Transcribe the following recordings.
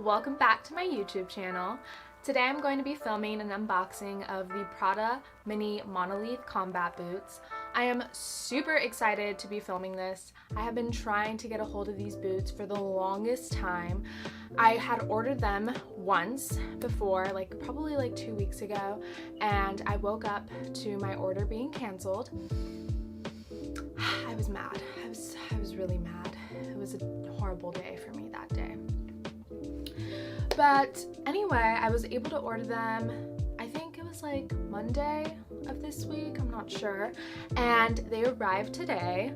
welcome back to my YouTube channel. Today I'm going to be filming an unboxing of the Prada mini Monolith combat boots. I am super excited to be filming this. I have been trying to get a hold of these boots for the longest time. I had ordered them once before, probably 2 weeks ago, and I woke up to my order being canceled. I was mad. I was really mad. It was a horrible day for me that day. But anyway, I was able to order them, I think it was Monday of this week, I'm not sure, and they arrived today.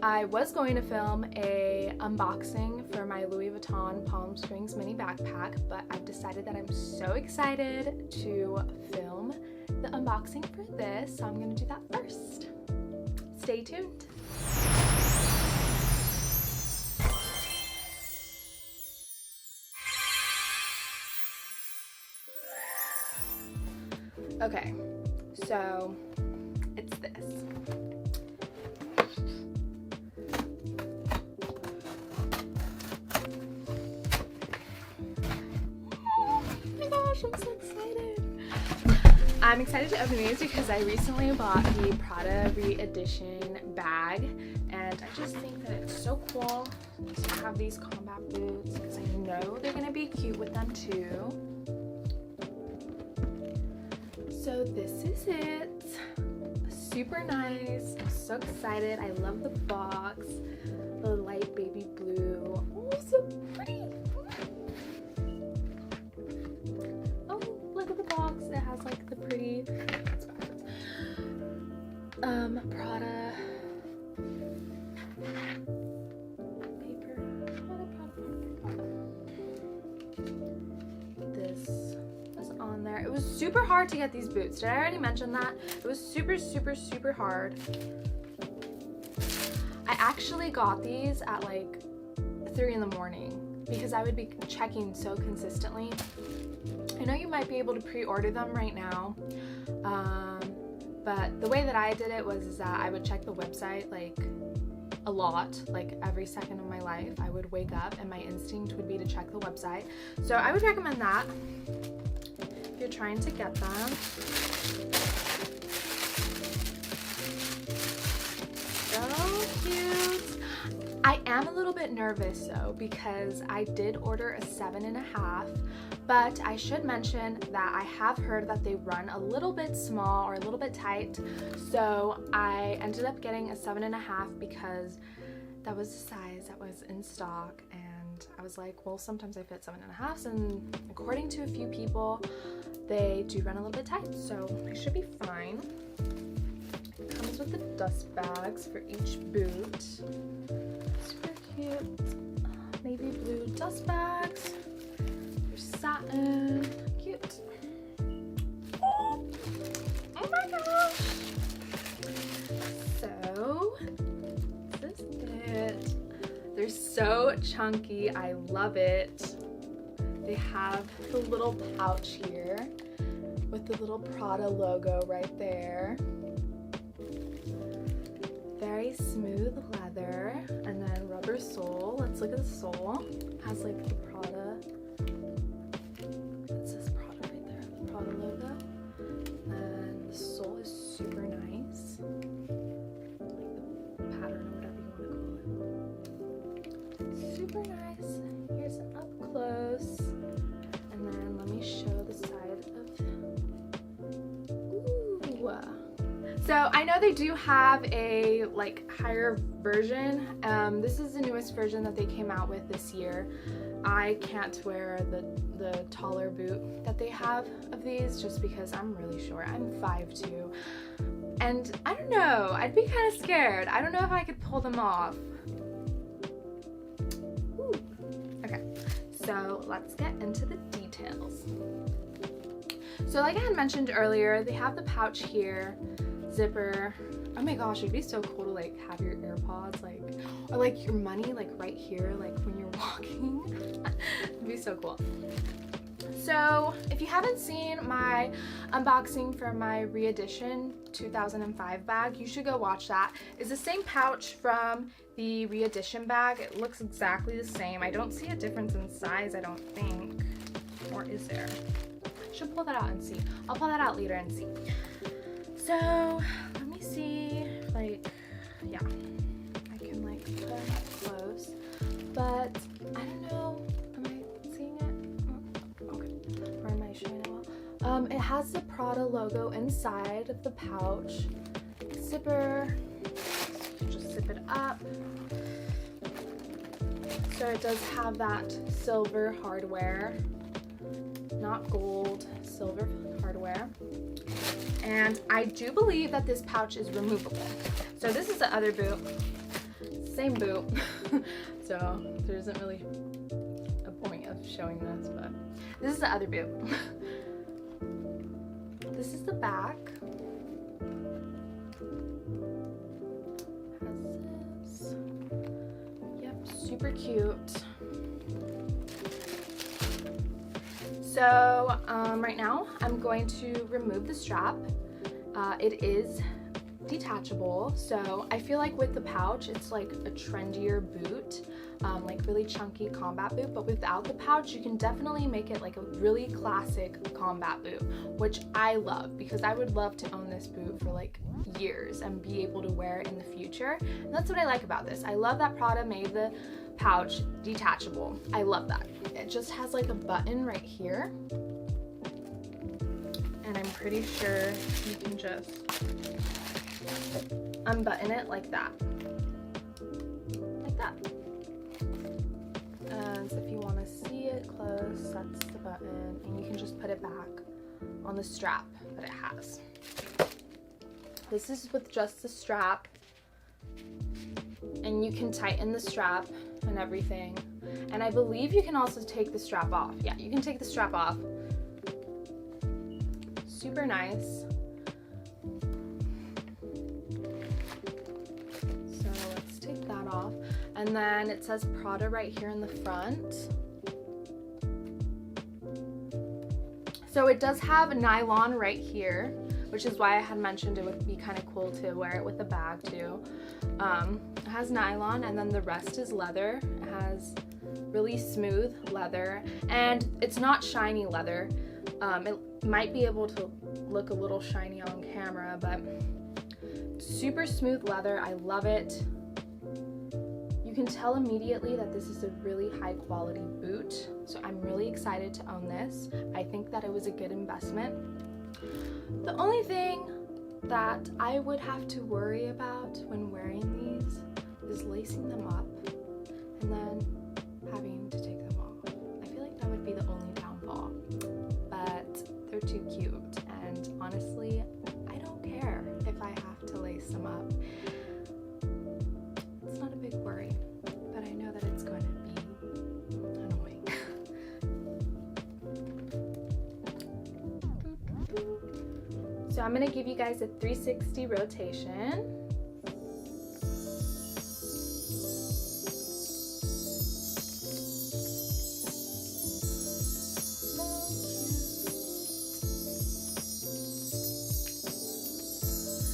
I was going to film a unboxing for my Louis Vuitton Palm Springs mini backpack, but I've decided that I'm so excited to film the unboxing for this, so I'm going to do that first. Stay tuned. Okay, so it's this. Oh my gosh, I'm so excited. I'm excited to open these because I recently bought the Prada re-edition bag, and I just think that it's so cool to have these combat boots because I know they're going to be cute with them too. So this is it. Super nice. I'm so excited. I love the box. The light baby blue. Oh, so pretty. Oh, look at the box. It has the pretty Prada paper. This on there. It was super hard to get these boots. Did I already mention that? It was super hard. I actually got these at 3 in the morning because I would be checking so consistently. I know you might be able to pre-order them right now, but the way that I did it was that I would check the website a lot, every second of my life. I would wake up and my instinct would be to check the website. So I would recommend that if you're trying to get them. So cute. I am a little bit nervous though because I did order a 7.5, but I should mention that I have heard that they run a little bit small or a little bit tight, so I ended up getting a 7.5 because that was the size that was in stock, and I was like, well, sometimes I fit 7.5s, and according to a few people, they do run a little bit tight, so I should be fine. It comes with the dust bags for each boot. Super cute. Navy blue dust bags. There's satin. Cute. Oh my gosh. So, this is it. They're so chunky. I love it. They have the little pouch here with the little Prada logo right there. Very smooth leather, and then rubber sole. Let's look at the sole. It has the Prada. It says Prada right there, the Prada logo. And the sole is super nice. The pattern or whatever you want to call it. Super nice. Here's an up close. And then let me show the side of. Ooh. So I know they do have a higher version. This is the newest version that they came out with this year. I can't wear the taller boot that they have of these just because I'm really short. I'm 5'2", and I don't know, I'd be kind of scared. I don't know if I could pull them off. Ooh. Okay, so let's get into the details. So like I had mentioned earlier, they have the pouch here, zipper. Oh my gosh, it'd be so cool to have your AirPods or your money right here when you're walking. It'd be so cool. So if you haven't seen my unboxing for my re-edition 2005 bag, you should go watch that. It's the same pouch from the re-edition bag. It looks exactly the same. I don't see a difference in size, I don't think. Or is there? I should pull that out and see. I'll pull that out later and see. So let me see, like, yeah, I can like put it up close, but I don't know, am I seeing it? Oh, okay, or am I showing it well? It has the Prada logo inside of the pouch. Zipper, just zip it up. So it does have that silver hardware, not gold, silver hardware. And I do believe that this pouch is removable. So this is the other boot, same boot. So there isn't really a point of showing this, but this is the other boot. This is the back. Has this. Yep, super cute. So right now I'm going to remove the strap. It is detachable, so I feel like with the pouch it's like a trendier boot, like really chunky combat boot, but without the pouch you can definitely make it like a really classic combat boot, which I love because I would love to own this boot for like years and be able to wear it in the future. And that's what I like about this. I love that Prada made the pouch detachable. I love that. It just has like a button right here, and I'm pretty sure you can just unbutton it like that. Like that. And if you want to see it close, that's the button, and you can just put it back on the strap that it has. This is with just the strap, and you can tighten the strap and everything. And I believe you can also take the strap off. Yeah, you can take the strap off. Super nice. So let's take that off. And then it says Prada right here in the front. So it does have nylon right here, which is why I had mentioned it would be kind of cool to wear it with a bag too. It has nylon, and then the rest is leather. It has really smooth leather, and it's not shiny leather. It might be able to look a little shiny on camera, but super smooth leather. I love it. You can tell immediately that this is a really high quality boot, so I'm really excited to own this. I think that it was a good investment. The only thing that I would have to worry about when wearing these is lacing them up and then having to take them off. I feel like that would be the only downfall, but they're too cute, and honestly, I don't care if I have to lace them up. It's not a big worry, but I know that it's going to be annoying. So I'm going to give you guys a 360 rotation.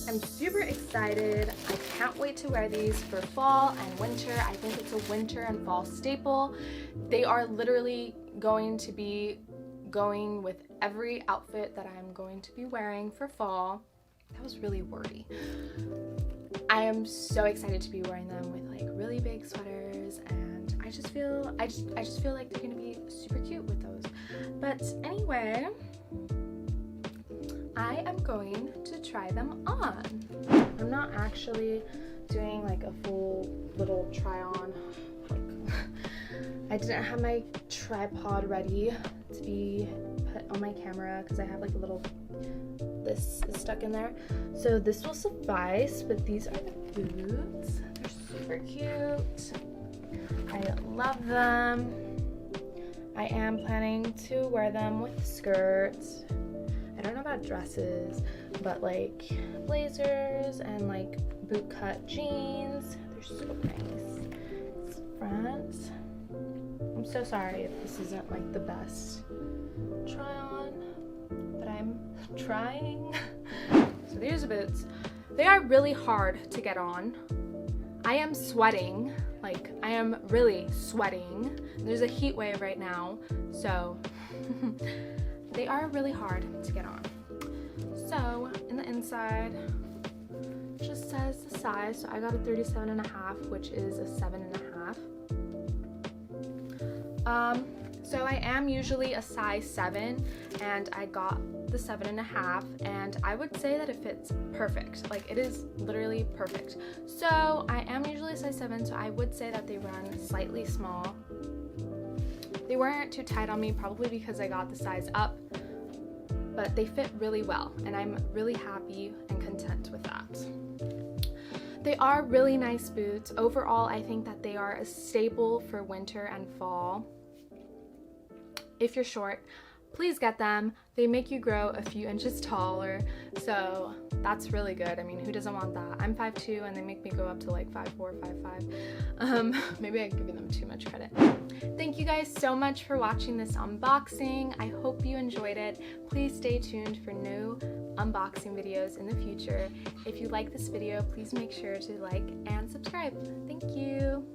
I'm super excited. I can't wait to wear these for fall and winter. I think it's a winter and fall staple. They are literally going to be going with every outfit that I'm going to be wearing for fall. That was really wordy. I am so excited to be wearing them with like really big sweaters, and I just feel like they're gonna be super cute with those. But anyway, I am going to try them on. I'm not actually doing like a full little try on. I didn't have my tripod ready to be put on my camera because I have like a little, this is stuck in there. So this will suffice, but these are the boots. They're super cute. I love them. I am planning to wear them with skirts. I don't know about dresses, but like blazers and like boot cut jeans. They're so nice. It's front. I'm so sorry if this isn't like the best try on, but I'm trying. So these boots, they are really hard to get on. I am sweating, like I am really sweating. There's a heat wave right now, so they are really hard to get on. So in the inside, it just says the size. So I got a 37.5, which is a 7.5. So I am usually a size 7, and I got the 7.5, and I would say that it fits perfect. Like, it is literally perfect. So I am usually a size 7, so I would say that they run slightly small. They weren't too tight on me, probably because I got the size up, but they fit really well, and I'm really happy and content with that. They are really nice boots. Overall, I think that they are a staple for winter and fall. If you're short, please get them. They make you grow a few inches taller, so that's really good. I mean, who doesn't want that? I'm 5'2", and they make me go up to like 5'4", 5'5". Maybe I'm giving them too much credit. Thank you guys so much for watching this unboxing. I hope you enjoyed it. Please stay tuned for new unboxing videos in the future. If you like this video, please make sure to like and subscribe. Thank you.